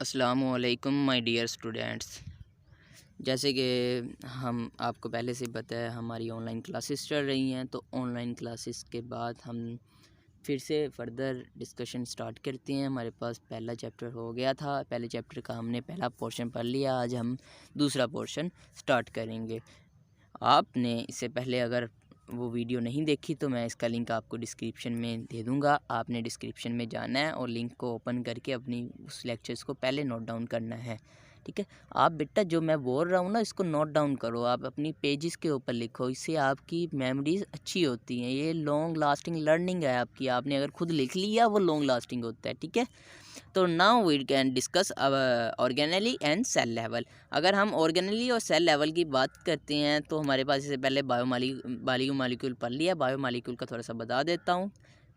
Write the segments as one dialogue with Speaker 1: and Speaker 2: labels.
Speaker 1: अस्सलामुअलैकुम my dear students. जैसे कि हम आपको पहले से पता है हमारी ऑनलाइन क्लासेस चल रही हैं, तो ऑनलाइन क्लासेस के बाद हम फिर से फर्दर डिस्कशन स्टार्ट करते हैं। हमारे पास पहला चैप्टर हो गया था, पहले चैप्टर का हमने पहला पोर्शन पढ़ लिया। आज हम दूसरा पोर्शन स्टार्ट करेंगे। आपने इससे पहले अगर वो वीडियो नहीं देखी तो मैं इसका लिंक आपको डिस्क्रिप्शन में दे दूँगा। आपने डिस्क्रिप्शन में जाना है और लिंक को ओपन करके अपनी उस लेक्चर्स को पहले नोट डाउन करना है, ठीक है। आप बेटा जो मैं बोल रहा हूँ ना, इसको नोट डाउन करो, आप अपनी पेजेस के ऊपर लिखो, इससे आपकी मेमोरीज अच्छी होती हैं। ये लॉन्ग लास्टिंग लर्निंग है आपकी। आपने अगर खुद लिख लिया वो लॉन्ग लास्टिंग होता है, ठीक है। तो now we can discuss organelle and cell level. अगर हम ऑर्गेनली और सेल लेवल की बात करते हैं तो हमारे पास इससे पहले बायोमॉलिक्यूल पढ़ लिया। बायोमॉलिक्यूल का थोड़ा सा बता देता हूँ।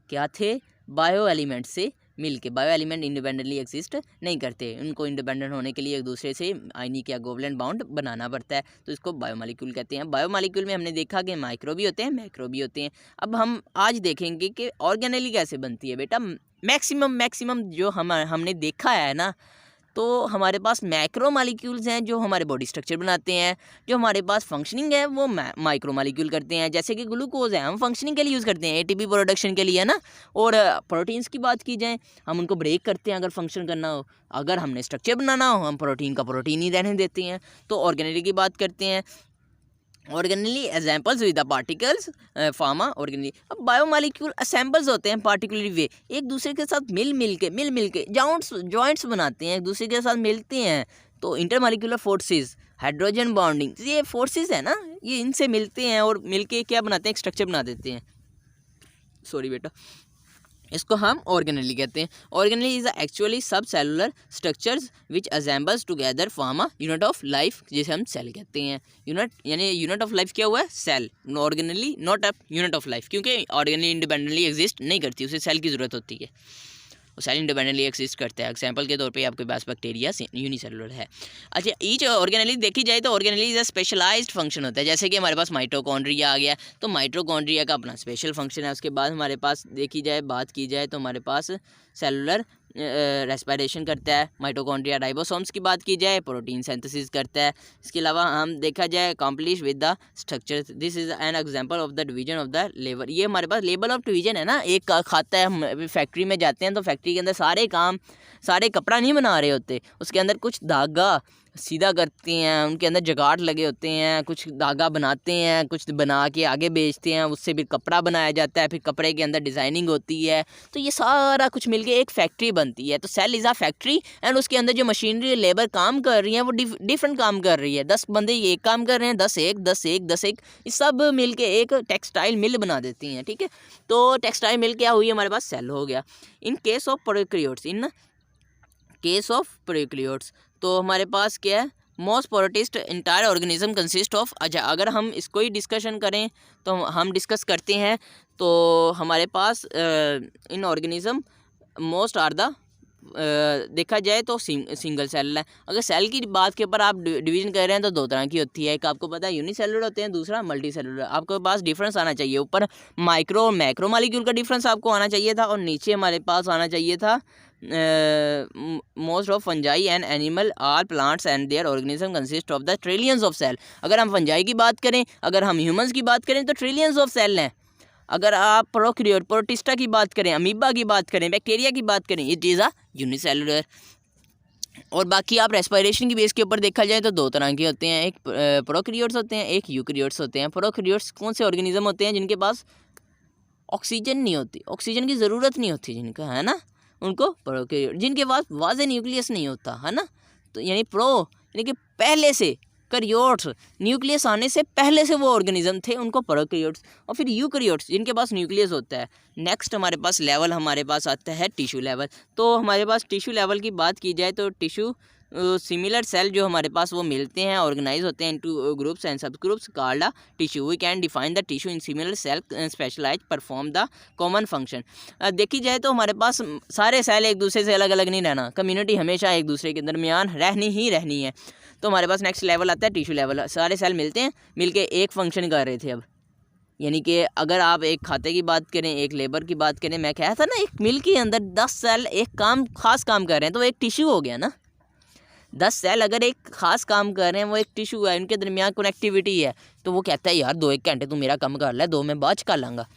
Speaker 1: क्या थे? बायो एलिमेंट से मिलके। बायो एलिमेंट इंडिपेंडेंटली एग्जिस्ट नहीं करते, उनको इंडिपेंडेंट होने के लिए एक दूसरे से आयनिक या कोवलेंट बाउंड बनाना पड़ता है, तो इसको बायोमॉलिक्यूल कहते हैं। बायोमॉलिक्यूल में हमने देखा कि माइक्रो भी होते हैं, मैक्रो भी होते हैं। अब हम आज देखेंगे कि ऑर्गेनली कैसे बनती है। बेटा मैक्सिमम जो हमने देखा है ना, तो हमारे पास मैक्रो मालिक्यूल्स हैं जो हमारे बॉडी स्ट्रक्चर बनाते हैं। जो हमारे पास फंक्शनिंग है वो माइक्रो मालिक्यूल करते हैं। जैसे कि ग्लूकोज है, हम फंक्शनिंग के लिए यूज़ करते हैं, एटीपी प्रोडक्शन के लिए, है ना। और प्रोटीन्स की बात की जाए, हम उनको ब्रेक करते हैं अगर फंक्शन करना हो। अगर हमने स्ट्रक्चर बनाना हो, हम प्रोटीन का प्रोटीन ही रहने देते हैं। तो ऑर्गेनली की बात करते हैं। Organelle examples with the particles pharma organelle. अब बायोमॉलिक्यूल असेंबल्स होते हैं पार्टिकुलर वे, एक दूसरे के साथ मिल के जॉइंट्स बनाते हैं, एक दूसरे के साथ मिलते हैं। तो इंटरमॉलिक्यूलर फोर्सेस, हाइड्रोजन बॉन्डिंग, ये फोर्सेस है ना, ये इनसे मिलते हैं और मिलके क्या बनाते हैं, एक स्ट्रक्चर बना देते हैं। सॉरी बेटा, इसको हम ऑर्गेनली कहते हैं। ऑर्गेनली इज एक्चुअली सब cellular structures which assembles together form a unit of life, जिसे हम सेल कहते हैं। यूनिट यानी यूनिट ऑफ लाइफ क्या हुआ है? Cell. Organelle not a unit of life, क्योंकि ऑर्गेनली इंडिपेंडेंटली एग्जिस्ट नहीं करती, उसे सेल की ज़रूरत होती है। सेल इंडिपेंडेंटली एक्सिस्ट करता है। एग्जाम्पल के तौर पे आपके पास बैक्टीरिया यूनिसेलुलर है। अच्छा, ईच ऑर्गेनली देखी जाए तो organelle is a specialised function होता है। जैसे कि हमारे पास माइटोकॉन्ड्रिया आ गया, तो माइटोकॉन्ड्रिया का अपना स्पेशल फंक्शन है। उसके बाद हमारे पास बात की जाए तो हमारे पास सेलुलर रेस्पिरेशन करता है। माइटोकॉन्ड्रिया। राइबोसोम्स की बात की जाए, प्रोटीन सिंथेसिस करता है। इसके अलावा हम देखा जाए accomplish with the structure. This is an example of the division of the labour. ये हमारे पास लेवल ऑफ डिवीजन है ना। एक खाता है, हम फैक्ट्री में जाते हैं तो फैक्ट्री के अंदर सारे कपड़ा नहीं बना रहे होते, उसके अंदर कुछ धागा सीधा करते हैं, उनके अंदर जगाट लगे होते हैं, कुछ धागा बनाते हैं, कुछ बना के आगे बेचते हैं, उससे फिर कपड़ा बनाया जाता है, फिर कपड़े के अंदर डिज़ाइनिंग होती है। तो ये सारा कुछ मिलके एक फैक्ट्री बनती है। तो cell is a factory and उसके अंदर जो मशीनरी लेबर काम कर रही है वो डिफरेंट काम कर रही है। 10 बंदे एक काम कर रहे हैं, 10 एक, ये सब मिलके एक टेक्सटाइल मिल बना देती हैं, ठीक है। तो टेक्सटाइल मिल क्या हुई, हमारे पास सेल हो गया। इन केस ऑफ प्रोकैरियोट्स, तो हमारे पास क्या है, most protist entire organism consist of. अच्छा, अगर हम इसको ही डिस्कशन करें तो हम डिस्कस करते हैं, तो हमारे पास in organism most are the देखा जाए तो सिंगल सेल है। अगर सेल की बात के ऊपर आप डिवीजन कर रहे हैं तो दो तरह की होती है। एक आपको पता है यूनिसेलुलर होते हैं, दूसरा मल्टी सेलुलर। आपके पास डिफरेंस आना चाहिए, ऊपर माइक्रो और मैक्रो मालिक्यूल का डिफरेंस आपको आना चाहिए था, और नीचे हमारे पास आना चाहिए था most of fungi and animal are plants and their organism consist of the trillions of cell. अगर हम फंजाई की बात करें, अगर हम ह्यूमंस की बात करें तो ट्रिलियंस ऑफ सेल हैं। अगर आप प्रोटिस्टा की बात करें, अमीबा की बात करें, बैक्टीरिया की बात करें, इट इज़ अ यूनिसेलुलर। और बाकी आप रेस्पिरेशन की बेस के ऊपर देखा जाए तो दो तरह के होते हैं, एक प्रोकैरियोट्स होते हैं, एक यूकैरियोट्स होते हैं। प्रोकैरियोट्स कौन से ऑर्गेनिज्म होते हैं? जिनके पास ऑक्सीजन नहीं होती, ऑक्सीजन की ज़रूरत नहीं होती जिनका, है ना, उनको प्रोकैरियोट। जिनके पास वाज़े न्यूक्लियस नहीं होता, है ना, तो यानी कि पहले से कैरियोट्स, न्यूक्लियस आने से पहले से वो ऑर्गेनिज्म थे, उनको प्रोकैरियोट्स। और फिर यूकैरियोट्स जिनके पास न्यूक्लियस होता है। नेक्स्ट हमारे पास लेवल हमारे पास आता है टिश्यू लेवल। तो हमारे पास टिश्यू लेवल की बात की जाए तो टिश्यू सिमिलर सेल जो हमारे पास वो मिलते हैं, ऑर्गेनाइज होते हैं into groups and sub groups called tissue. We can define the tissue in similar cell specialise perform the common function. देखी जाए तो हमारे पास सारे सेल एक दूसरे से अलग अलग नहीं रहना, कम्युनिटी हमेशा एक दूसरे के दरमियान रहनी है। तो हमारे पास नेक्स्ट लेवल आता है टिश्यू लेवल। सारे सेल मिलते हैं, मिलके एक फंक्शन कर रहे थे। अब यानी कि अगर आप एक खाते की बात करें, एक लेबर की बात करें, मैं कहा था ना एक मिल के अंदर 10 सेल एक खास काम कर रहे हैं, तो एक टिश्यू हो गया ना, 10 सेल अगर एक ख़ास काम कर रहे हैं, वो एक टिश्यू है, उनके दरमियान कनेक्टिविटी है, तो वो कहता है यार 2-1 घंटे तू मेरा काम कर ले, 2 मैं बाद कर लूँगा।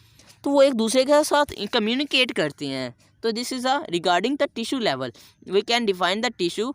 Speaker 1: तो वो एक दूसरे के साथ कम्युनिकेट करते हैं। तो this is a regarding the tissue level we can define the tissue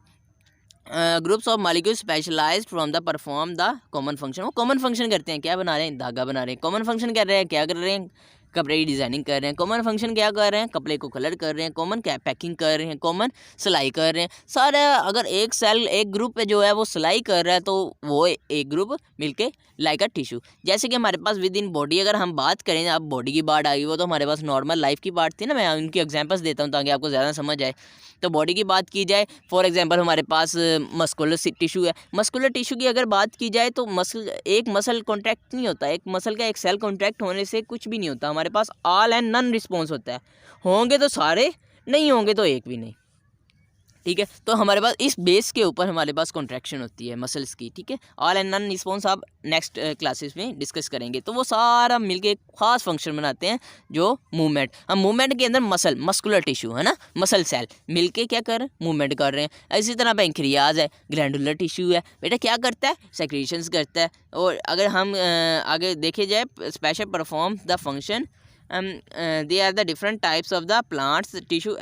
Speaker 1: groups of molecule specialised from the perform the common function. वो कॉमन फंक्शन करते हैं, क्या बना रहे हैं, धागा बना रहे हैं। कॉमन फंक्शन कर रहे हैं, क्या कर रहे हैं, कपड़े की डिज़ाइनिंग कर रहे हैं। कॉमन फंक्शन क्या कर रहे हैं, कपड़े को कलर कर रहे हैं। कॉमन क्या पैकिंग कर रहे हैं, कॉमन सिलाई कर रहे हैं। सारा अगर एक सेल एक ग्रुप जो है वो सिलाई कर रहा है, तो वो एक ग्रुप मिलके लाइक अ टिश्यू। जैसे कि हमारे पास विद इन बॉडी अगर हम बात करें, अब बॉडी की बात आई, वो तो हमारे पास नॉर्मल लाइफ की बात थी ना, मैं उनकी एग्जांपल्स देता हूँ ताकि आपको ज़्यादा समझ आए। तो बॉडी की बात की जाए, फॉर एग्जांपल हमारे पास मस्कुलर टिश्यू है। मस्कुलर टिश्यू की अगर बात की जाए तो एक मसल कॉन्ट्रैक्ट नहीं होता, एक मसल का एक सेल कॉन्ट्रैक्ट होने से कुछ भी नहीं होता। हमारे पास ऑल एंड नन रिस्पॉन्स होता है, होंगे तो सारे, नहीं होंगे तो एक भी नहीं, ठीक है। तो हमारे पास इस बेस के ऊपर हमारे पास कॉन्ट्रैक्शन होती है मसल्स की, ठीक है। ऑल एंड नन रिस्पॉन्स आप नेक्स्ट क्लासेस में डिस्कस करेंगे। तो वो सारा मिलके एक खास फंक्शन बनाते हैं जो मूवमेंट। हम मूवमेंट के अंदर मस्कुलर टिश्यू है ना, मसल सेल मिलके क्या कर रहे हैं, मूवमेंट कर रहे हैं। इसी तरह पैंक्रियाज है, ग्लैंडुलर टिश्यू है, बेटा क्या करता है, सेक्रीशंस करता है। और अगर हम आगे देखे जाए, special perform the function, they are the different types of the plants tissue,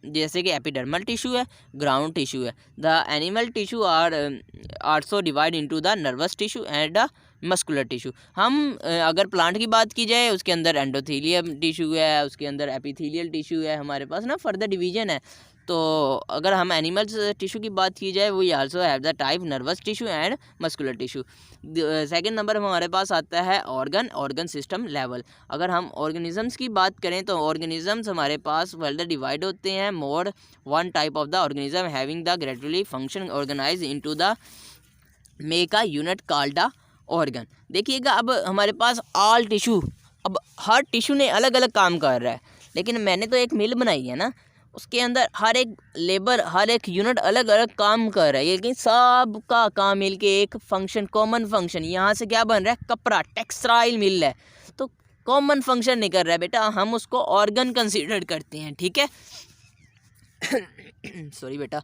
Speaker 1: जैसे कि एपिडर्मल टिश्यू है, ग्राउंड टिश्यू है। The animal tissue are also divide into the nervous tissue and the muscular tissue. हम अगर plant की बात की जाए, उसके अंदर एंडोथेलियम टिश्यू है, उसके अंदर एपिथेलियल टिश्यू है, हमारे पास ना फर्दर डिवीजन है। तो अगर हम एनिमल्स टिश्यू की बात की जाए, we also have the type nervous tissue and muscular tissue. Second number हमारे पास आता है ऑर्गन सिस्टम लेवल। अगर हम ऑर्गेनिजम्स की बात करें तो ऑर्गेनिजम्स हमारे पास फर्दर डिवाइड होते हैं। More one type of the organism having the gradually function organise into the make a unit called the organ. देखिएगा, अब हमारे पास ऑल टिश्यू, अब हर टिश्यू ने अलग अलग काम कर रहा है, लेकिन मैंने तो एक मिल बनाई है ना, उसके अंदर हर एक लेबर, हर एक यूनिट अलग अलग काम कर रहा है, लेकिन सब का काम मिलके एक फंक्शन, कॉमन फंक्शन। यहाँ से क्या बन रहा है, कपड़ा, टेक्सटाइल मिल रहा है, तो कॉमन फंक्शन नहीं कर रहा है बेटा, हम उसको ऑर्गन कंसीडर करते हैं, ठीक है। सॉरी बेटा।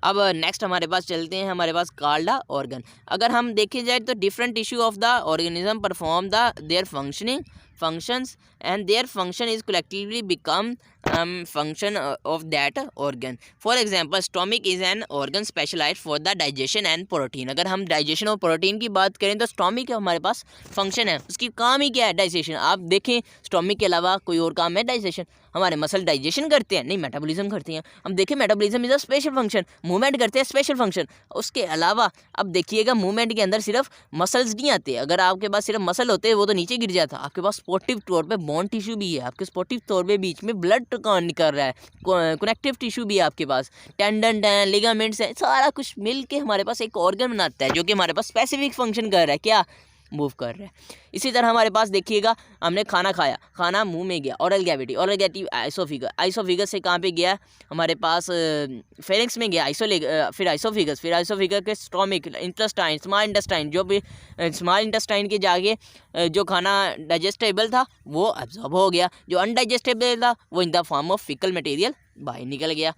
Speaker 1: अब नेक्स्ट हमारे पास चलते हैं, हमारे पास कॉल्ड ऑर्गन। अगर हम देखे जाए तो different tissue of the organism perform the their functions and their function is collectively become function of that organ. For example, stomach is an organ specialized for the digestion and protein. अगर हम digestion और protein की बात करें तो stomach हमारे पास function है, उसकी काम ही क्या है, डाइजेशन। आप देखें, स्टोमिक के अलावा कोई और काम है डाइजेशन? हमारे मसल डाइजेशन करते हैं? नहीं, मेटाबॉलिज्म करते हैं। हम देखें, metabolism is a special function, movement करते हैं स्पेशल फंक्शन। उसके अलावा अब देखिएगा, मूवमेंट के अंदर सिर्फ मसल्स नहीं आते। अगर आपके पास सिर्फ मसल होते वो तो नीचे गिर जाता। आपके पास स्पोर्टिव तौर पे बोन टिश्यू भी है, आपके स्पोर्टिव तौर पे बीच में ब्लड निकल रहा है, कनेक्टिव टिश्यू भी है आपके पास, टेंडन है, लिगामेंट्स है, सारा कुछ मिल के हमारे पास एक ऑर्गन बनाता है जो कि हमारे पास स्पेसिफिक फंक्शन कर रहा है, क्या, मूव कर रहा है। इसी तरह हमारे पास देखिएगा, हमने खाना खाया, खाना मुंह में गया, ओरल कैविटी आइसोफिगस से कहाँ पे गया, हमारे पास फेरिंक्स में गया, फिर आइसोफिगस के स्टोमिक, इंटेस्टाइन, स्मॉल इंटेस्टाइन, जो भी स्मॉल इंटेस्टाइन के जाके जो खाना डाइजेस्टेबल था वो एब्जॉर्ब हो गया, जो अनडाइजेस्टेबल था वो in the form of faecal material बाहर निकल गया।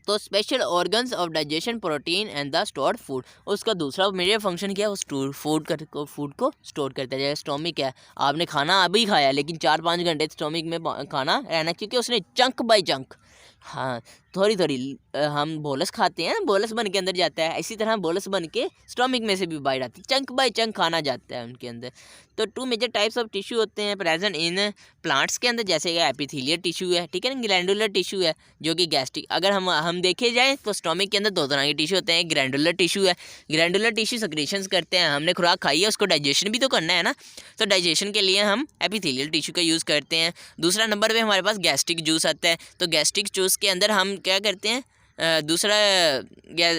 Speaker 1: तो special organs of digestion, protein and the stored food. उसका दूसरा मेजर फंक्शन क्या है, वो फूड को स्टोर करता है। जैसे स्टोमिक है, आपने खाना अभी खाया लेकिन 4-5 घंटे स्टोमिक में खाना रहना, क्योंकि उसने चंक बाय चंक, हाँ, थोड़ी हम बोलस खाते हैं, बोलस बन के अंदर जाता है, इसी तरह बोलस बन के स्टोमिक में से भी बाहर आती है, चंक बाय चंक खाना जाता है उनके अंदर। तो 2 मेजर टाइप्स ऑफ टिश्यू होते हैं प्रेजेंट इन प्लांट्स के अंदर, जैसे कि एपिथेलियल टिश्यू है, ठीक है ना, ग्लैंडुलर टिश्यू है, जो कि गैस्ट्रिक। अगर हम देखे जाए तो स्टोमिक के अंदर 2 तरह के टिश्यू होते हैं। ग्लैंडुलर टिश्यू है, ग्लैंडुलर टिश्यू सेक्रेशंस करते हैं, हमने खुराक खाई है, उसको डाइजेशन भी तो करना है ना, तो डाइजेशन के लिए हम एपिथेलियल टिश्यू का यूज़ करते हैं। दूसरा नंबर पे हमारे पास गैस्ट्रिक जूस आता है, तो गैस्ट्रिक जूस के अंदर हम क्या करते हैं, दूसरा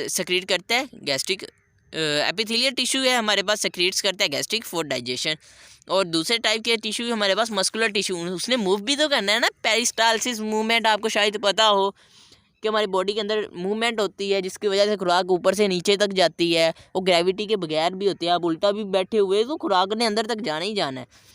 Speaker 1: सेक्रेट करता है गैस्ट्रिक, एपिथेलियल टिश्यू है हमारे पास, सेक्रेट्स करता है गैस्ट्रिक फॉर डाइजेशन। और दूसरे टाइप के टिश्यू हमारे पास मस्कुलर टिश्यू, उसने मूव भी तो करना है ना, पेरिस्टालसिस मूवमेंट, आपको शायद पता हो कि हमारी बॉडी के अंदर मूवमेंट होती है जिसकी वजह से खुराक ऊपर से नीचे तक जाती है, वो ग्रेविटी के बगैर भी होती है। आप उल्टा भी बैठे हुए तो खुराक ने अंदर तक जाना ही जाना है।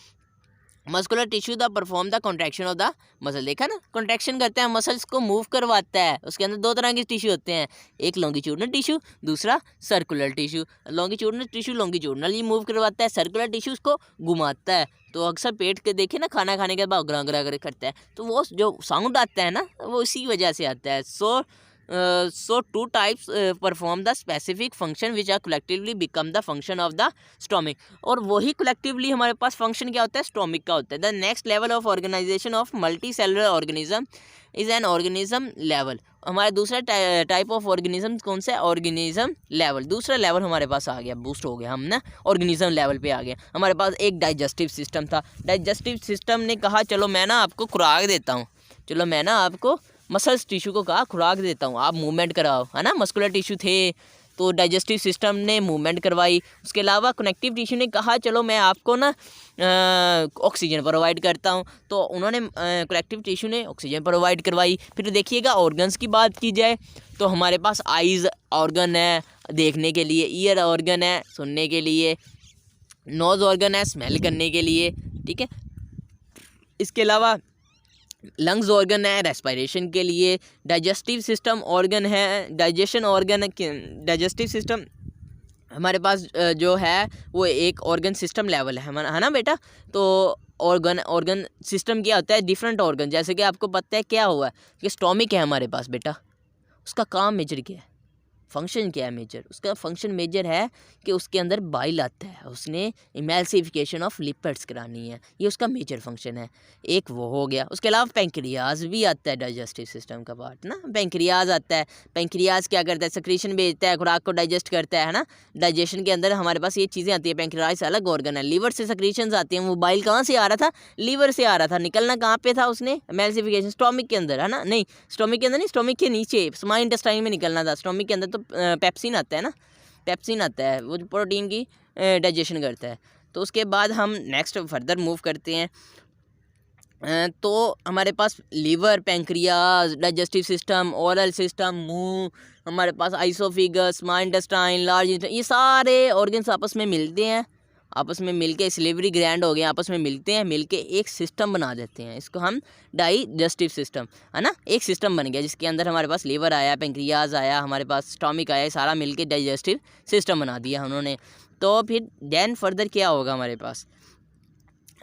Speaker 1: Muscular tissue the perform the contraction of the muscle. देखा ना, कॉन्ट्रैक्शन करता है, मसल्स को मूव करवाता है। उसके अंदर दो तरह के टिश्यू होते हैं, एक लॉन्गिट्यूडनल टिश्यू, दूसरा circular tissue. Longitudinal tissue longitudinally move करवाता है, सर्कुलर टिश्यू उसको घुमाता है। तो अक्सर पेट के देखे ना, खाना खाने के बाद ग्रा ग्रा करता है, तो वो जो साउंड आता है ना, वो इसी वजह से आता है। So two types perform the specific function which are collectively become the function of the stomach। और वही collectively हमारे पास function क्या होता है, stomach का होता है। The next level of organization of multicellular organism is an organism level। हमारा दूसरा टाइप ऑफ ऑर्गेनिज्म कौन सा है, ऑर्गेनिज्म लेवल। दूसरा लेवल हमारे पास आ गया, बूस्ट हो गया हम ना, ऑर्गेनिज्म लेवल पे आ गया। हमारे पास एक डाइजेस्टिव सिस्टम था, डाइजेस्टिव सिस्टम ने कहा चलो मैं ना आपको खुराक देता हूँ, चलो मैं ना आपको मसल्स टिश्यू को कहा खुराक देता हूँ, आप मूवमेंट कराओ, है ना। मस्कुलर टिश्यू थे तो डाइजेस्टिव सिस्टम ने मूवमेंट करवाई। उसके अलावा कनेक्टिव टिश्यू ने कहा चलो मैं आपको ना ऑक्सीजन प्रोवाइड करता हूँ, तो उन्होंने कनेक्टिव टिश्यू ने ऑक्सीजन प्रोवाइड करवाई। फिर देखिएगा ऑर्गन्स की बात की जाए तो हमारे पास आइज़ ऑर्गन है देखने के लिए, ईयर ऑर्गन है सुनने के लिए, नोज़ ऑर्गन है स्मेल करने के लिए, ठीक है। इसके अलावा लंग्स ऑर्गन है रेस्पिरेशन के लिए, डाइजेस्टिव सिस्टम ऑर्गन है, डाइजेशन ऑर्गन है। डाइजेस्टिव सिस्टम हमारे पास जो है वो एक ऑर्गन सिस्टम लेवल है ना बेटा। तो ऑर्गन सिस्टम क्या होता है, डिफरेंट ऑर्गन। जैसे कि आपको पता है क्या हुआ है कि स्टोमिक है हमारे पास बेटा, उसका काम मेजर क्या है, फंक्शन क्या है मेजर, उसका फंक्शन मेजर है कि उसके अंदर बाइल आता है, उसने इमल्सिफिकेशन ऑफ लिपिड्स करानी है, ये उसका मेजर फंक्शन है। एक वो हो गया। उसके अलावा पेंक्रियाज भी आता है डाइजेस्टिव सिस्टम का पार्ट ना, पेंक्रियाज आता है। पेंक्रियाज क्या करता है, सेक्रीशन भेजता है, खुराक को डाइजेस्ट करता है ना। डाइजेशन के अंदर हमारे पास ये चीज़ें आती है। पेंक्रियाज अलग ऑर्गन है। लीवर से सेक्रीशंस आती हैं, वो बाइल कहाँ से आ रहा था, लीवर से आ रहा था, निकलना कहाँ पे था उसने, इमल्सिफिकेशन स्टोमिक के अंदर, है ना। नहीं स्टोमिक के अंदर नहीं, स्टोमिक के नीचे स्मॉल इंटेस्टाइन में निकलना था। स्टोमिक के अंदर तो पेप्सिन आता है ना, पेप्सिन आता है, वो प्रोटीन की डाइजेशन करता है। तो उसके बाद हम नेक्स्ट फर्दर मूव करते हैं। तो हमारे पास liver, pancreas, digestive system, oral system, मुंह, हमारे पास oesophagus, small intestine, large intestine, ये सारे ऑर्गन्स आपस में मिलते हैं, आपस में मिलके सिलेवरी ग्लैंड हो गए, आपस में मिलते हैं, मिलके एक सिस्टम बना देते हैं। इसको हम डाइजेस्टिव सिस्टम, है ना, एक सिस्टम बन गया जिसके अंदर हमारे पास लीवर आया, पेंक्रियाज आया, हमारे पास स्टोमिक आया, सारा मिलके डाइजेस्टिव सिस्टम बना दिया उन्होंने। तो फिर देन फर्दर क्या होगा, हमारे पास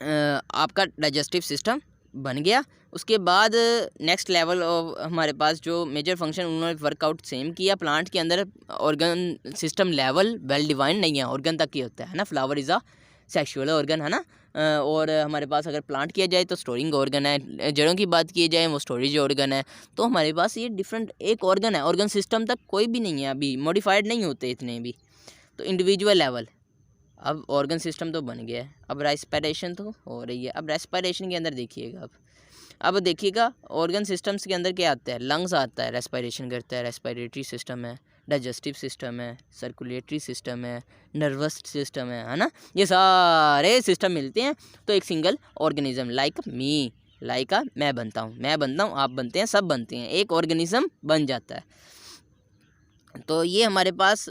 Speaker 1: आपका डाइजेस्टिव सिस्टम बन गया। उसके बाद नेक्स्ट लेवल ऑफ हमारे पास जो मेजर फंक्शन उन्होंने वर्कआउट सेम किया प्लांट के अंदर। Organ system level well divined नहीं है, ऑर्गन तक ही होता है ना। Flower is a sexual organ, है ना। और हमारे पास अगर प्लांट किया जाए तो स्टोरिंग ऑर्गन है, जड़ों की बात की जाए वो स्टोरेज ऑर्गन है। तो हमारे पास ये डिफरेंट एक ऑर्गन है, ऑर्गन सिस्टम तक कोई भी नहीं है, अभी मॉडिफाइड नहीं होते इतने भी। तो इंडिविजुअल लेवल, अब ऑर्गन सिस्टम तो बन गया है, अब रेस्पिरेशन तो हो रही है। अब रेस्पिरेशन के अंदर देखिएगा, अब देखिएगा ऑर्गन सिस्टम्स के अंदर क्या आता है, लंग्स आता है, रेस्पिरेशन करता है, रेस्पिरेटरी सिस्टम है, डाइजेस्टिव सिस्टम है, सर्कुलेटरी सिस्टम है, नर्वस सिस्टम है ना। ये सारे सिस्टम मिलते हैं तो एक single organism like me, like मैं बनता हूँ, आप बनते हैं, सब बनते हैं, एक ऑर्गेनिज्म बन जाता है। तो ये हमारे पास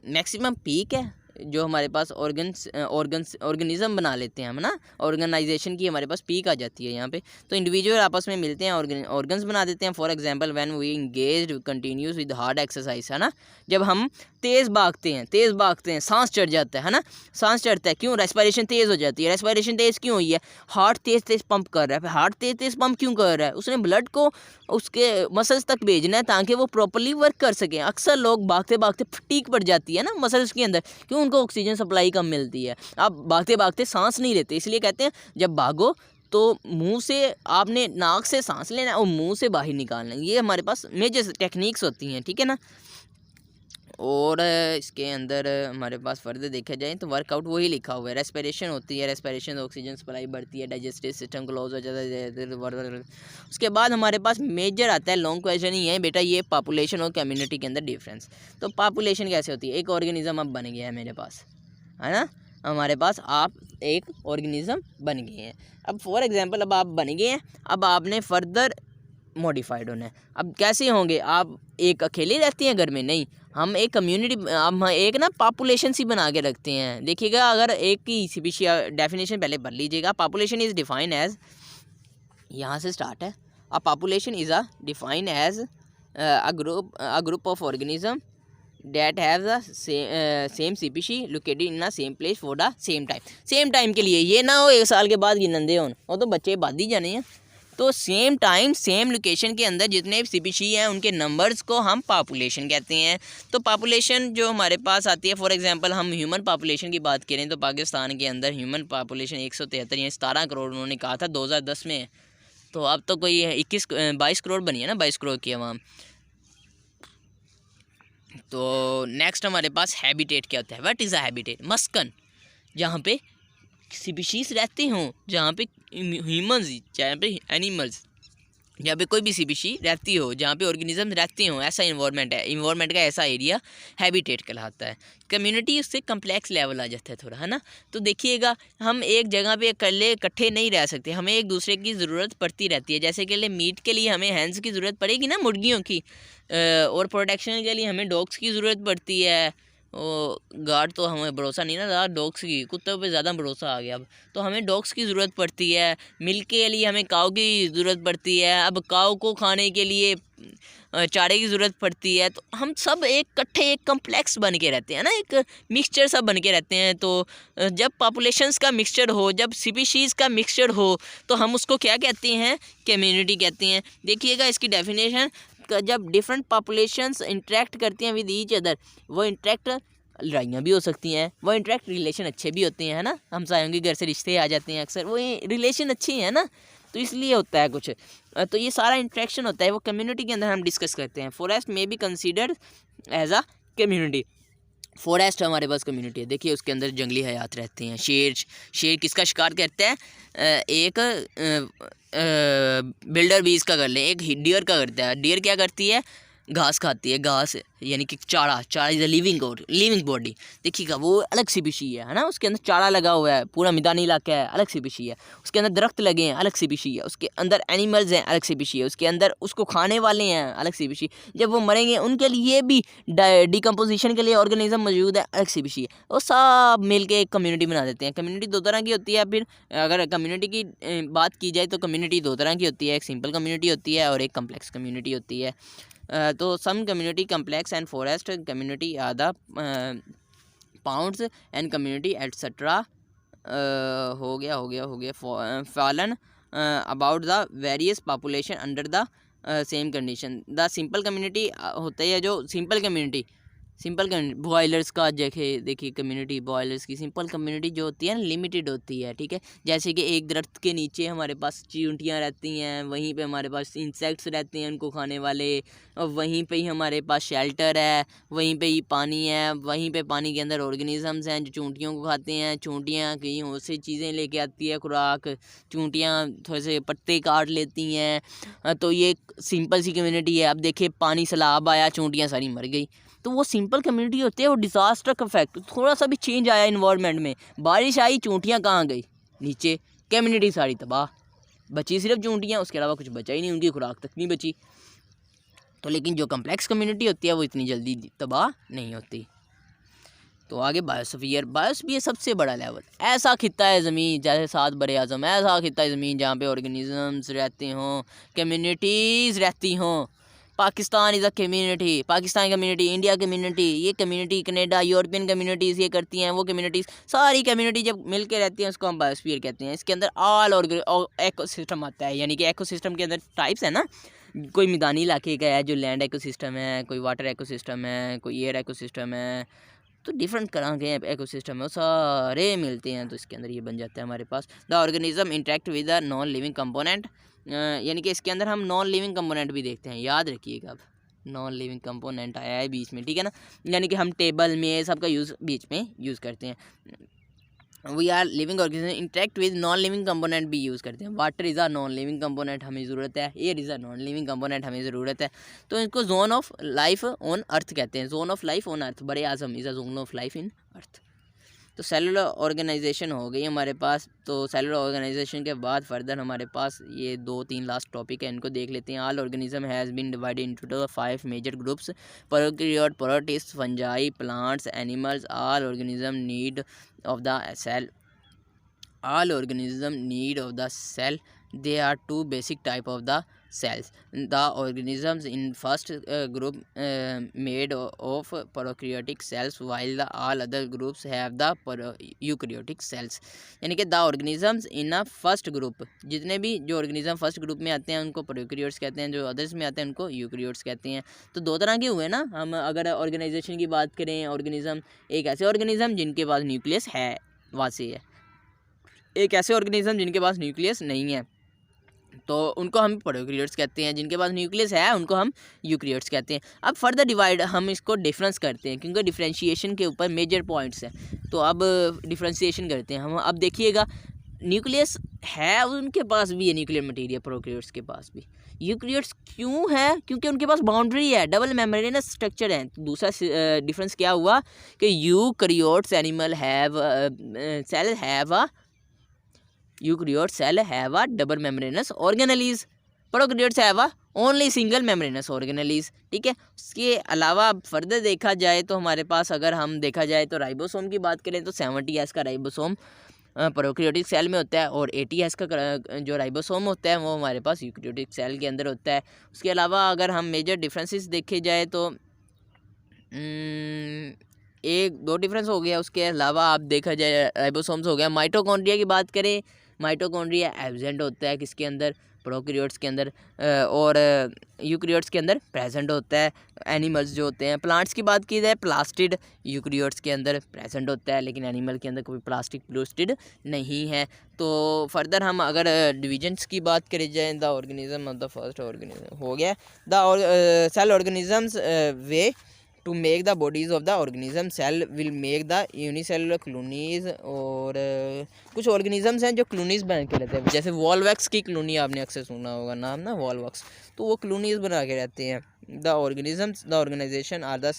Speaker 1: मैक्सिमम पीक है जो हमारे पास ऑर्गेनिज्म बना लेते हैं हम ना। ऑर्गेनाइजेशन की हमारे पास पीक आ जाती है यहाँ पे। तो इंडिविजुअल आपस में मिलते हैं, ऑर्गन्स बना देते हैं। For example when we engage continuous with hard exercise, है ना। जब हम तेज़ भागते हैं, सांस चढ़ जाता है ना, सांस चढ़ता है, क्यों, रेस्पिरेशन तेज़ हो जाती है। रेस्पिरेशन तेज़ क्यों हुई है, हार्ट तेज़ पंप कर रहा है। हार्ट तेज़ पंप क्यों कर रहा है, उसने ब्लड को उसके मसल्स तक भेजना है ताकि वो प्रॉपर्ली वर्क कर सकें। अक्सर लोग भागते भागते फटीग पड़ जाती है ना मसल्स के अंदर, क्यों, उनको ऑक्सीजन सप्लाई कम मिलती है। आप भागते भागते सांस नहीं लेते, इसलिए कहते हैं जब भागो तो मुंह से, आपने नाक से सांस लेना है और मुंह से बाहर निकालना है। ये हमारे पास मेजर टेक्निक्स होती हैं, ठीक है ना। और इसके अंदर हमारे पास फर्दर देखा जाए तो वर्कआउट वही लिखा हुआ है। रेस्पिरेशन होती है, रेस्पिरेशन ऑक्सीजन सप्लाई बढ़ती है, डाइजेस्टिव सिस्टम क्लोज हो जाता है। उसके बाद हमारे पास मेजर आता है, लॉन्ग क्वेश्चन ही है बेटा, ये पॉपुलेशन और कम्युनिटी के अंदर डिफरेंस। तो पॉपुलेशन कैसे होती है, एक ऑर्गेनिज्म अब बन गया है मेरे पास, है ना, हमारे पास आप एक ऑर्गेनिज्म बन गए हैं। अब फॉर एग्जांपल अब आप बन गए हैं, अब आपने फर्दर मॉडिफाइड होना है। अब कैसे होंगे, आप एक अकेले रहती हैं घर में, नहीं, हम एक कम्युनिटी, हम एक ना पॉपुलेशन सी बना के रखते हैं। देखिएगा, अगर एक की स्पीशीज डेफिनेशन पहले पढ़ लीजिएगा। पॉपुलेशन इज़ डिफाइन एज, यहाँ से स्टार्ट है। A population is define as a group of organism that have the same species located in the same place for the same time। Same time के लिए, ये ना हो 1 साल के बाद गिनंदे हों, वो तो बच्चे बाद ही जाने हैं। तो सेम टाइम सेम लोकेशन के अंदर जितने भी स्पीशीज हैं उनके नंबर्स को हम पॉपुलेशन कहते हैं। तो पॉपुलेशन जो हमारे पास आती है, फॉर एग्जांपल हम ह्यूमन पॉपुलेशन की बात करें तो पाकिस्तान के अंदर ह्यूमन पॉपुलेशन 173 या 17 करोड़ उन्होंने कहा था 2010 में। तो अब तो कोई 22 करोड़ बनी है ना, 22 करोड़ की आवाम। तो नेक्स्ट हमारे पास हैबिटेट क्या होता है। What is a habitat? मस्कन, जहाँ पे स्पीशीज़ रहते हों, जहाँ पे ह्यूमंस, जहाँ पे एनिमल्स, जहाँ पे कोई भी स्पीशी रहती हो, जहाँ पे ऑर्गेनिज्म रहते हों, ऐसा इन्वायरमेंट है, इन्वायरमेंट का ऐसा एरिया हैबिटेट कहलाता है। कम्युनिटी उससे कम्प्लेक्स लेवल आ जाता है थोड़ा, है ना। तो देखिएगा, हम एक जगह पे अकेले इकट्ठे नहीं रह सकते, हमें एक दूसरे की ज़रूरत पड़ती रहती है। जैसे कि मीट के लिए हमें हैंस की ज़रूरत पड़ेगी ना, मुर्गियों की, और प्रोटेक्शन के लिए हमें डॉग्स की ज़रूरत पड़ती है। वो गार्ड तो हमें भरोसा नहीं ना ज़्यादा, डॉग्स की, कुत्तों पे ज़्यादा भरोसा आ गया अब। तो हमें डॉग्स की ज़रूरत पड़ती है। मिल्क के लिए हमें काऊ की ज़रूरत पड़ती है। अब काऊ को खाने के लिए चारे की ज़रूरत पड़ती है। तो हम सब एक इकट्ठे एक कम्प्लेक्स बन के रहते हैं ना, एक मिक्सचर सब बन के रहते हैं। तो जब पॉपुलेशंस का मिक्सचर हो, जब स्पीशीज़ का मिक्सचर हो, तो हम उसको क्या कहते हैं? कम्युनिटी कहते हैं। देखिएगा इसकी डेफिनेशन, जब डिफरेंट पॉपुलेशंस इंटरेक्ट करती हैं विद ईच अदर, वो इंटरेक्ट, लड़ाइयाँ भी हो सकती हैं, वो इंटरेक्ट रिलेशन अच्छे भी होते हैं, है ना। हमसायों के घर से रिश्ते आ जाते हैं अक्सर, वो रिलेशन अच्छे हैं ना, तो इसलिए होता है कुछ। तो ये सारा इंटरेक्शन होता है, वो कम्युनिटी के अंदर हम डिस्कस करते हैं। फॉरेस्ट में भी considered as a community. Forest हमारे पास कम्युनिटी है। देखिए उसके अंदर जंगली हयात रहते हैं। शेर किसका शिकार करता है? एक बिल्डर बीज का कर लें, एक डियर का करता है। डियर क्या करती है? घास खाती है, घास यानी कि चारा इज़ अ लिविंग बॉडी। देखिएगा वो अलग स्पीशी है ना, उसके अंदर चारा लगा हुआ है, पूरा मैदानी इलाका है, अलग स्पीशी है। उसके अंदर दरख्त लगे हैं, अलग स्पीशी है। उसके अंदर एनिमल्स हैं, अलग स्पीशी है। उसके अंदर उसको खाने वाले हैं, अलग स्पीशी। जब वो मरेंगे उनके लिए भी डिकम्पोजिशन के लिए ऑर्गेनिज्म मौजूद है, अलग स्पीशी है। वो सब मिल के एक कम्युनिटी बना देते हैं। कम्युनिटी 2 तरह की होती है। फिर अगर कम्युनिटी की बात की जाए तो कम्युनिटी 2 तरह की होती है। एक सिंपल कम्युनिटी होती है और एक कम्प्लेक्स कम्युनिटी होती है। तो some community complex and forest community are the ponds and community etcetera हो गया fallen about the various population under the same condition. The simple community होता है, जो सिंपल कम्युनिटी बॉयलर्स का देखिए कम्युनिटी, बॉयलर्स की सिंपल कम्युनिटी जो होती है ना, लिमिटेड होती है, ठीक है। जैसे कि एक दरख्त के नीचे हमारे पास चींटियाँ रहती हैं, वहीं पे हमारे पास इंसेक्ट्स रहते हैं उनको खाने वाले, और वहीं पे ही हमारे पास शेल्टर है, वहीं पे ही पानी है, वहीं पे पानी के अंदर ऑर्गेनिजम्स हैं जो चूंटियों को खाते हैं। चूंटियाँ कहीं और से चीज़ें लेके आती है खुराक, चूंटियाँ थोड़े से पत्ते काट लेती हैं। तो ये सिंपल सी कम्युनिटी है। अब देखिए पानी सैलाब आया, चूंटियाँ सारी मर गई। तो वो सिंपल कम्युनिटी होती है। वो डिज़ास्टर का इफेक्ट, थोड़ा सा भी चेंज आया इन्वायरमेंट में, बारिश आई, चूंटियाँ कहाँ गई? नीचे। कम्युनिटी सारी तबाह, बची सिर्फ चूंटियाँ, उसके अलावा कुछ बचा ही नहीं, उनकी खुराक तक नहीं बची। तो लेकिन जो कम्प्लेक्स कम्युनिटी होती है वो इतनी जल्दी तबाह नहीं होती। तो आगे बायोस्फीयर सबसे बड़ा लेवल, ऐसा खित्ता है ज़मीन जैसे 7 बड़े आज़म, ऐसा खित्ता है ज़मीन जहाँ पे ऑर्गेनिजम्स रहते हों, कम्युनिटीज़ रहती हों। Pakistan is a community, Pakistan community, India community, ये कम्युनिटी कनाडा, यूरोपियन कम्युनिटीज़ ये करती हैं, वो कम्युनिटीज़, सारी कम्युनिटी जब मिल के रहती हैं उसको हम बायोस्फीयर कहते हैं। इसके अंदर ऑल इकोसिस्टम आता है, यानी कि इकोसिस्टम के अंदर टाइप्स है ना, कोई मैदानी इलाके का है जो लैंड इकोसिस्टम है, कोई वाटर इकोसिस्टम है, कोई एयर इकोसिस्टम है। तो डिफरेंट तरह के इकोसिस्टम है, वो सारे मिलते हैं, तो इसके अंदर ये बन जाता है हमारे पास the organism interact with the non living component. यानी कि इसके अंदर हम नॉन लिविंग कंपोनेंट भी देखते हैं, याद रखिएगा। अब नॉन लिविंग कंपोनेंट आया है बीच में, ठीक है ना, यानी कि हम टेबल में सबका यूज़ बीच में यूज़ करते हैं। We are living organism interact with non living component भी यूज़ करते हैं। Water is a non living component, हमें ज़रूरत है। Air is a non living component, हमें ज़रूरत है। तो इनको zone of life on earth कहते हैं, zone of life on earth. बड़े आज़म is a zone of life in earth. तो सेलुलर ऑर्गेनाइजेशन हो गई हमारे पास। तो सेलुलर ऑर्गेनाइजेशन के बाद फर्दर हमारे पास ये 2-3 लास्ट टॉपिक है, इनको देख लेते हैं। All organism has been divided into 5 major groups: prokaryote, protist, fungi, plants, animals. All organism need of the cell all organism need of the cell. There are two basic type of the cells. The organisms in first group made of prokaryotic cells, while the all other groups have the eukaryotic cells. यानी कि the organisms in a first group, जितने भी जो organism first group में आते हैं उनको prokaryotes कहते हैं, जो others में आते हैं उनको eukaryotes कहते हैं। तो दो तरह के हुए ना। हम अगर ऑर्गेनाइजेशन की बात करें, ऑर्गेनिज्म एक ऐसे ऑर्गेनिज्म जिनके पास न्यूक्लियस है, वासे है, एक ऐसे ऑर्गेनिज्म जिनके पास न्यूक्लियस नहीं है, तो उनको हम प्रोकैरियोट्स कहते हैं। जिनके पास न्यूक्लियस है उनको हम यूकैरियोट्स कहते हैं। अब फर्दर डिवाइड हम इसको डिफरेंस करते हैं, क्योंकि डिफरेंशिएशन के ऊपर मेजर पॉइंट्स हैं। तो अब डिफरेंशिएशन करते हैं हम। अब देखिएगा, न्यूक्लियस है उनके पास भी है, न्यूक्लियर मटेरियल प्रोकैरियोट्स के पास भी। यूकैरियोट्स क्यों है? क्योंकि उनके पास बाउंड्री है, डबल मेम्ब्रेनस स्ट्रक्चर है। तो दूसरा डिफरेंस क्या हुआ कि eukaryotes animal have cell have a eukaryote cell have a double membranous organelles, prokaryotes have a only single membranous organelles. ठीक है। उसके अलावा फर्दर देखा जाए तो हमारे पास, अगर हम देखा जाए तो राइबोसोम की बात करें तो 70S का राइबोसोम प्रोकैरियोटिक सेल में होता है, और 80S का जो राइबोसोम होता है वो हमारे पास यूकैरियोटिक सेल के अंदर होता है। उसके अलावा अगर हम मेजर डिफरेंसेस देखे जाए तो एक दो डिफरेंस हो गया। उसके अलावा आप देखा जाए राइबोसोम्स हो गया। माइटोकॉन्ड्रिया की बात करें, माइटोकॉन्ड्रिया एब्सेंट होता है किसके अंदर? प्रोकैरियोट्स के अंदर, और यूकैरियोट्स के अंदर प्रेजेंट होता है। एनिमल्स जो होते हैं, प्लांट्स की बात की जाए, प्लास्टिड यूकैरियोट्स के अंदर प्रेजेंट होता है, लेकिन एनिमल के अंदर कोई प्लास्टिक प्लास्टिड नहीं है। तो फर्दर हम अगर डिविजन्स की बात करी जाए, the organism of the first organism हो गया the cell organisms way to make the bodies of the organism. Cell will make the unicellular colonies, और कुछ ऑर्गेनिजम्स हैं जो क्लोनीज बना के रहते हैं, जैसे वॉलवैक्स की क्लोनी आपने अक्सर सुना होगा नाम ना, वॉलवैक्स। तो वो क्लोनीज बना के रहते हैं। The organisms the organisation are the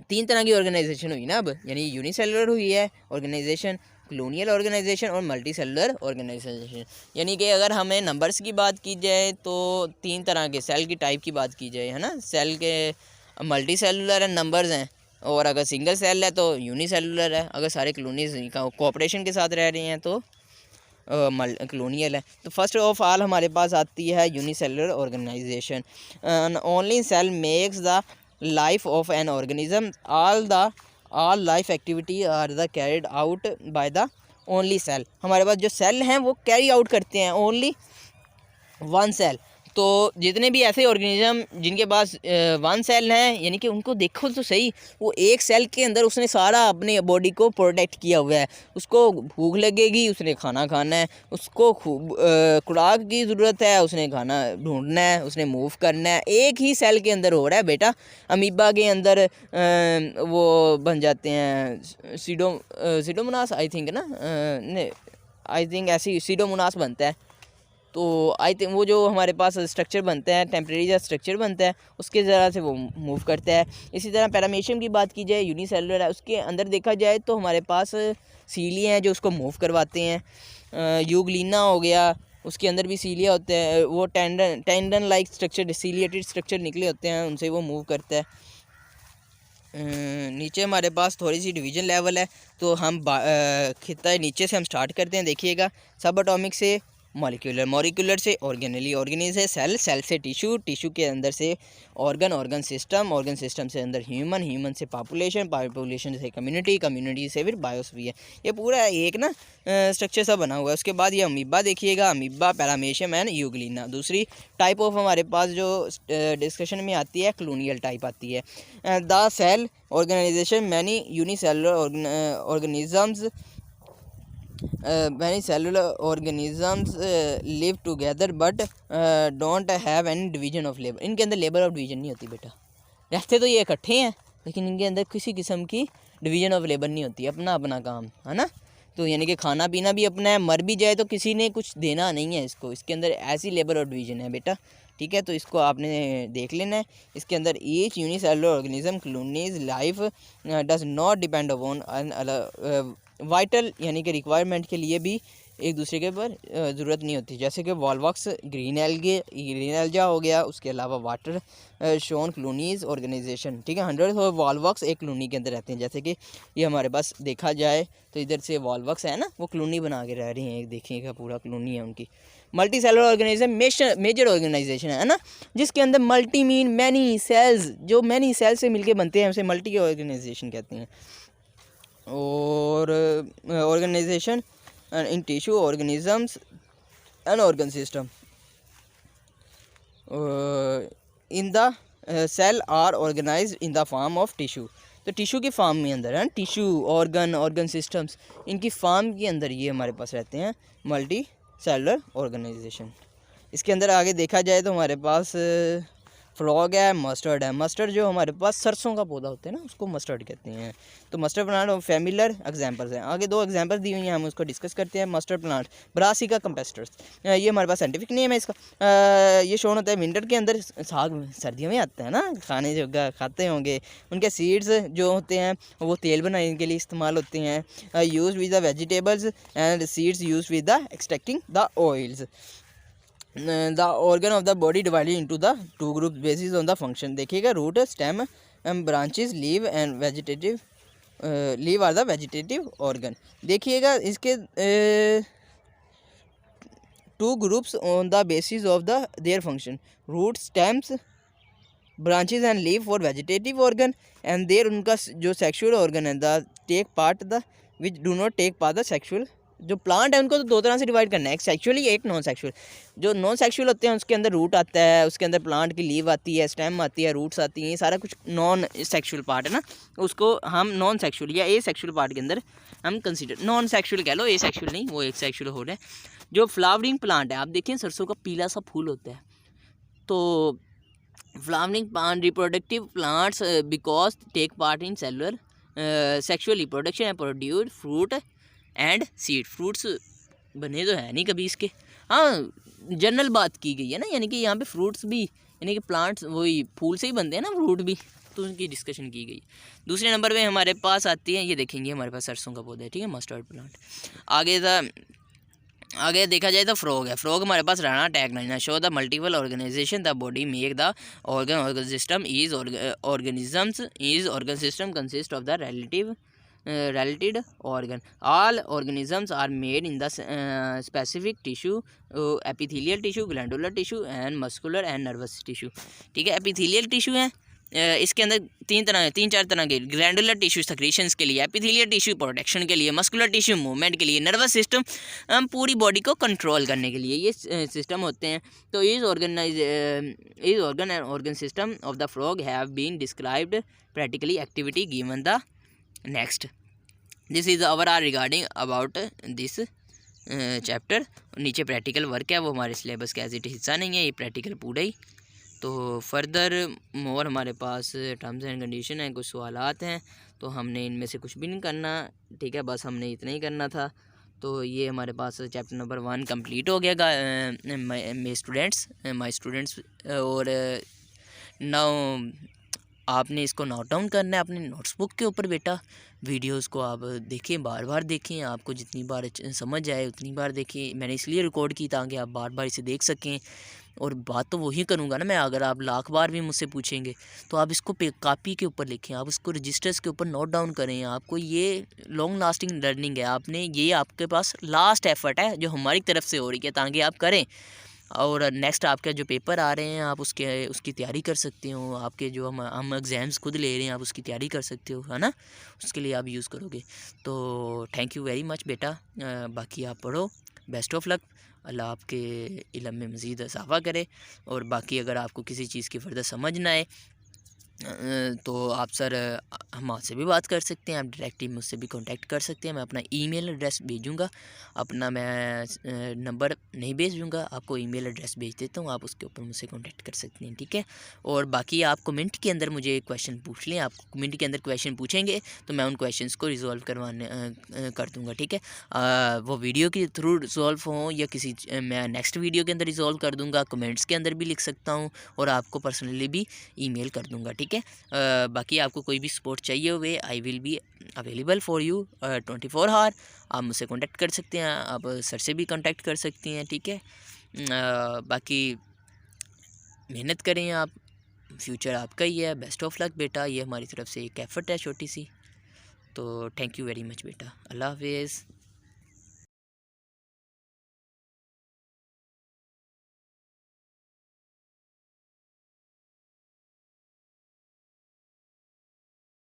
Speaker 1: 3 तरह की ऑर्गेनाइजेशन हुई ना अब, यानी यूनिसेलुलर हुई है ऑर्गेनाइजेशन, क्लोनियल ऑर्गेनाइजेशन और मल्टी सेलुलर ऑर्गेनाइजेशन। यानी कि अगर हमें नंबर्स की बात की जाए तो 3 तरह के सेल की टाइप की बात की जाए, है ना। सेल के मल्टी सेलुलर है, नंबर्स हैं, और अगर सिंगल सेल है तो यूनिसेलुलर है। अगर सारे क्लोनीज कोऑपरेशन के साथ रह रहे हैं तो क्लोनियल है। तो फर्स्ट ऑफ ऑल हमारे पास आती है unicellular organisation. Only cell makes the life of an organism, all life activity are the carried out by the only cell. हमारे पास जो सेल हैं वो कैरी आउट करते हैं ओनली वन सेल। तो जितने भी ऐसे ऑर्गेनिज्म जिनके पास 1 सेल हैं, यानी कि उनको देखो तो सही, वो एक सेल के अंदर उसने सारा अपने बॉडी को प्रोटेक्ट किया हुआ है। उसको भूख लगेगी, उसने खाना खाना है, उसको खुराक की ज़रूरत है, उसने खाना ढूंढना है, उसने मूव करना है। एक ही सेल के अंदर हो रहा है बेटा। अमीबा के अंदर वो बन जाते हैं सीडोमोनास, आई थिंक ना, आई थिंक ऐसी सीडोमोनास बनता है। तो आई थिंक वो जो हमारे पास स्ट्रक्चर बनता है, टेम्परेरी जो स्ट्रक्चर बनता है, उसके ज़रा से वो मूव करता है। इसी तरह पैरामीशियम की बात की जाए, यूनिसेलुलर है, उसके अंदर देखा जाए तो हमारे पास सीलिया हैं जो उसको मूव करवाते हैं। यूग्लिना हो गया, उसके अंदर भी सीलिया होते हैं, वो tendon like structure, ciliated structure निकले होते हैं, उनसे वो मूव करता है। नीचे हमारे पास थोड़ी सी डिवीज़न लेवल है, तो हम खिता नीचे से हम स्टार्ट करते हैं। देखिएगा, सब एटॉमिक से मॉलिक्यूलर से ऑर्गेनली, ऑर्गेनी से सेल से टिश्यू के अंदर से ऑर्गन सिस्टम से अंदर ह्यूमन से पॉपुलेशन से कम्युनिटी से फिर बायोस्फीयर। ये पूरा एक ना स्ट्रक्चर सा बना हुआ है। उसके बाद ये अमीबा देखिएगा, अमीबा, पैरामीशियम एंड यूग्लिना। दूसरी टाइप ऑफ हमारे पास जो डिस्कशन में आती है, क्लोनियल टाइप आती है। The cell organisation many unicellular organisms many cellular organisms live together but don't have any division of labor। इनके अंदर लेबर ऑफ डिवीजन नहीं होती बेटा। रहते तो ये इकट्ठे हैं, लेकिन इनके अंदर किसी किस्म की डिवीजन ऑफ लेबर नहीं होती, अपना अपना काम है ना। तो यानी कि खाना पीना भी अपना है, मर भी जाए तो किसी ने कुछ देना नहीं है इसको। इसके अंदर ऐसी लेबर ऑफ डिवीजन है बेटा। ठीक है। तो इसको आपने देख लेना है। इसके अंदर each unicellular organism colonies life does not depend upon vital यानी कि रिक्वायरमेंट के लिए भी एक दूसरे के ऊपर ज़रूरत नहीं होती। जैसे कि वॉलवॉक्स ग्रीन एल्गा हो गया, उसके अलावा वाटर शोन कॉलोनीज ऑर्गेनाइजेशन, ठीक है। 100 वॉलवॉक्स एक कॉलोनी के अंदर रहते हैं। जैसे कि ये हमारे पास देखा जाए तो इधर से वॉलवॉक्स है ना, वो कॉलोनी बना के रह रही हैं, एक देखिएगा पूरा कॉलोनी है उनकी। Multicellular organisation major organisation है ना, जिसके अंदर मल्टी मीन मैनी सेल्स, जो मैनी सेल्स से मिलके बनते हैं उसे मल्टी ऑर्गेनाइजेशन कहते हैं। और organisation in tissue organisms and organ system in the cell are organized in the form of tissue। तो टिश्यू की फॉर्म में अंदर है, टिश्यू ऑर्गन सिस्टम्स, इनकी फॉर्म के अंदर ये हमारे पास रहते हैं मल्टी सेलुलर ऑर्गेनाइजेशन। इसके अंदर आगे देखा जाए तो हमारे पास फ्रॉग है, मस्टर्ड है। मस्टर्ड जो हमारे पास सरसों का पौधा होता है ना, उसको मस्टर्ड कहते हैं। तो मस्टर्ड प्लांट और फैमिलियर एग्जांपल्स हैं। आगे 2 एग्जांपल्स दी हुई हैं, हम उसको डिस्कस करते हैं। मस्टर्ड प्लांट ब्रासिका कैम्पेस्ट्रस, ये हमारे पास साइंटिफिक नेम है इसका। ये शोन होता है विंटर के अंदर, साग सर्दियों में आता है ना, खाने जो खाते होंगे। उनके सीड्स जो होते हैं वो तेल बनाने के लिए इस्तेमाल होते हैं। Use with the vegetables and seeds use with the extracting the oils. The organ of the body divided into the 2 groups basis on the function। देखिएगा root, stem, branches, leave and vegetative. Leave are the vegetative organ. देखिएगा इसके 2 groups on the basis of the their function. Root, stems, branches and leave for vegetative organ and their उनका जो sexual organ है the take part the which do not take part the sexual. जो plant है उनको तो 2 तरह से divide करना है, एक सेक्सुअली एक नॉन सेक्सुअल। जो नॉन सेक्सुअल होते हैं उसके अंदर रूट आता है, उसके अंदर प्लांट की लीव आती है, स्टेम आती है, रूट्स आती हैं, ये सारा कुछ नॉन सेक्सुअल पार्ट है ना, उसको हम नॉन सेक्सुअल या ए सेक्सुअल पार्ट के अंदर हम कंसिडर, नॉन सेक्सुअल कह लो, ए सेक्सुअल नहीं, वो एक सेक्सुअल हो रहा है। जो फ्लावरिंग प्लांट है, आप देखिए सरसों का पीला सा फूल होता है, तो flowering plant reproductive plants because take part in cellular sexual reproduction and produce fruit and seed. Fruits बने तो है नहीं कभी इसके, हाँ जनरल बात की गई है ना, यानी कि यहाँ पे फ्रूट्स भी यानी कि प्लांट्स वही फूल से ही बनते हैं ना फ्रूट भी, तो उनकी डिस्कशन की गई। दूसरे नंबर पे हमारे पास आती है, ये देखेंगे हमारे पास सरसों का पौधा है, ठीक है, मस्टर्ड प्लांट। आगे देखा जाए तो फ्रॉग है। फ्रॉग हमारे पास रहना tag line show the multiple organisation the body make the organ system is organisms is organ system consist of the related organ। all organisms are made in the specific tissue, epithelial tissue, glandular tissue and muscular and nervous tissue। ठीक है, epithelial tissue है, इसके अंदर 3-4 तरह के। Glandular tissue secretions के लिए, epithelial tissue protection के लिए, मस्कुलर टिश्यू मूवमेंट के लिए, नर्वस सिस्टम पूरी बॉडी को कंट्रोल करने के लिए ये सिस्टम होते हैं। तो इस organ and organ system of the frog have been described practically activity given the next. This is our are regarding about this chapter. नीचे प्रैक्टिकल वर्क है, वो हमारे सिलेबस का एज इट हिस्सा नहीं है, ये प्रैक्टिकल पूरा ही। तो फर्दर मोर हमारे पास टर्म्स एंड कंडीशन है, कुछ सवालात हैं, तो हमने इनमें से कुछ भी नहीं करना, ठीक है, बस हमने इतना ही करना था। तो ये हमारे पास चैप्टर नंबर 1 कंप्लीट हो गया माय स्टूडेंट्स। और नाउ आपने इसको नोट डाउन करना है अपने नोट्स बुक के ऊपर बेटा। वीडियोस को आप देखें, बार बार देखें, आपको जितनी बार समझ आए उतनी बार देखें। मैंने इसलिए रिकॉर्ड की ताकि आप बार बार इसे देख सकें। और बात तो वही करूँगा ना मैं, अगर आप लाख बार भी मुझसे पूछेंगे तो आप इसको कापी के ऊपर लिखें, आप इसको रजिस्टर्स के ऊपर नोट डाउन करें। आपको ये लॉन्ग लास्टिंग लर्निंग है, आपने ये आपके पास लास्ट एफर्ट है जो हमारी तरफ से हो रही है ताकि आप करें। और नेक्स्ट आपके जो पेपर आ रहे हैं आप उसकी तैयारी कर सकते हो। आपके जो हम एग्ज़ाम्स खुद ले रहे हैं आप उसकी तैयारी कर सकते हो, है ना, उसके लिए आप यूज़ करोगे। तो थैंक यू वेरी मच बेटा। बाकी आप पढ़ो, बेस्ट ऑफ लक, अल्लाह आपके इल्म में मज़ीद इजाफ़ा करे। और बाकी अगर आपको किसी चीज़ की फर्दर समझ ना आए तो आप सर हम आपसे भी बात कर सकते हैं, आप डायरेक्टली मुझसे भी कांटेक्ट कर सकते हैं। मैं अपना ईमेल एड्रेस भेजूँगा, अपना मैं नंबर नहीं भेजूँगा, आपको ईमेल एड्रेस भेज देता हूँ, आप उसके ऊपर मुझसे कांटेक्ट कर सकते हैं, ठीक है। और बाकी आप कमेंट के अंदर मुझे क्वेश्चन पूछ लें, आप कमेंट के अंदर क्वेश्चन पूछेंगे तो मैं उन क्वेश्चंस को रिजॉल्व करवाने कर दूँगा, ठीक है। वो वीडियो के थ्रू रिजॉल्व हों या किसी मैं नेक्स्ट वीडियो के अंदर रिजॉल्व कर दूँगा, कमेंट्स के अंदर भी लिख सकता हूँ और आपको पर्सनली भी ईमेल कर दूँगा, ठीक है। बाकी आपको कोई भी सपोर्ट चाहिए हुए, I will be available for you 24 hour. आप मुझसे कांटेक्ट कर सकते हैं, आप सर से भी कांटेक्ट कर सकती हैं, ठीक है। बाकी मेहनत करें आप, फ्यूचर आपका ही है। बेस्ट ऑफ लक बेटा, ये हमारी तरफ से एक एफ़र्ट है छोटी सी। तो थैंक यू वेरी मच बेटा, अल्लाह हाफिज़।